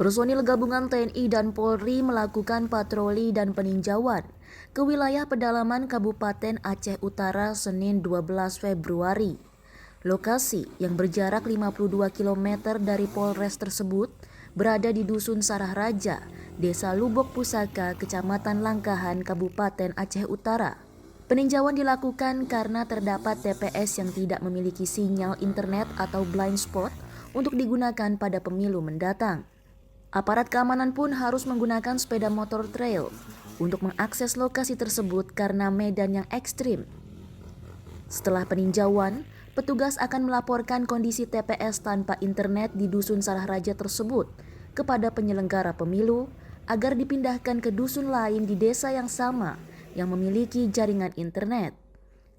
Personil gabungan TNI dan Polri melakukan patroli dan peninjauan ke wilayah pedalaman Kabupaten Aceh Utara Senin 12 Februari. Lokasi yang berjarak 52 km dari Polres tersebut berada di Dusun Sarah Raja, Desa Lubok Pusaka, Kecamatan Langkahan, Kabupaten Aceh Utara. Peninjauan dilakukan karena terdapat TPS yang tidak memiliki sinyal internet atau blind spot untuk digunakan pada pemilu mendatang. Aparat keamanan pun harus menggunakan sepeda motor trail untuk mengakses lokasi tersebut karena medan yang ekstrim. Setelah peninjauan, petugas akan melaporkan kondisi TPS tanpa internet di Dusun Sarah Raja tersebut kepada penyelenggara pemilu agar dipindahkan ke dusun lain di desa yang sama yang memiliki jaringan internet.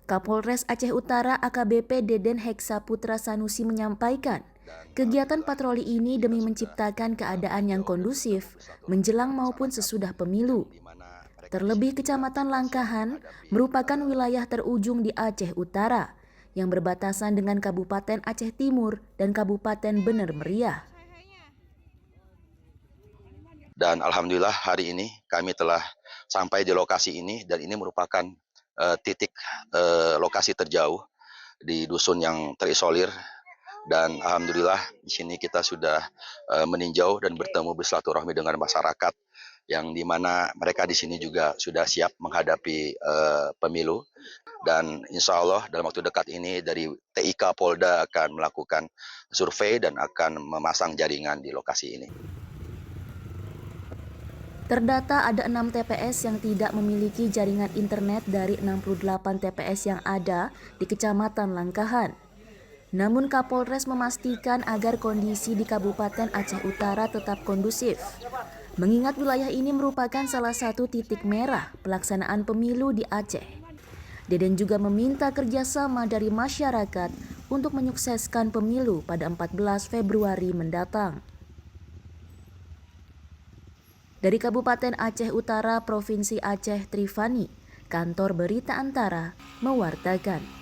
Kapolres Aceh Utara AKBP Deden Heksa Putra Sanusi menyampaikan, kegiatan patroli ini demi menciptakan keadaan yang kondusif menjelang maupun sesudah pemilu. Terlebih Kecamatan Langkahan merupakan wilayah terujung di Aceh Utara yang berbatasan dengan Kabupaten Aceh Timur dan Kabupaten Bener Meriah. Dan alhamdulillah hari ini kami telah sampai di lokasi ini dan ini merupakan titik lokasi terjauh di dusun yang terisolir. Dan alhamdulillah di sini kita sudah meninjau dan bertemu bersilaturahmi dengan masyarakat yang dimana mereka di sini juga sudah siap menghadapi pemilu. Dan insya Allah dalam waktu dekat ini dari TIK Polda akan melakukan survei dan akan memasang jaringan di lokasi ini. Terdata ada 6 TPS yang tidak memiliki jaringan internet dari 68 TPS yang ada di Kecamatan Langkahan. Namun Kapolres memastikan agar kondisi di Kabupaten Aceh Utara tetap kondusif. Mengingat wilayah ini merupakan salah satu titik merah pelaksanaan pemilu di Aceh. Deden juga meminta kerjasama dari masyarakat untuk menyukseskan pemilu pada 14 Februari mendatang. Dari Kabupaten Aceh Utara, Provinsi Aceh, Trifani, Kantor Berita Antara, mewartakan.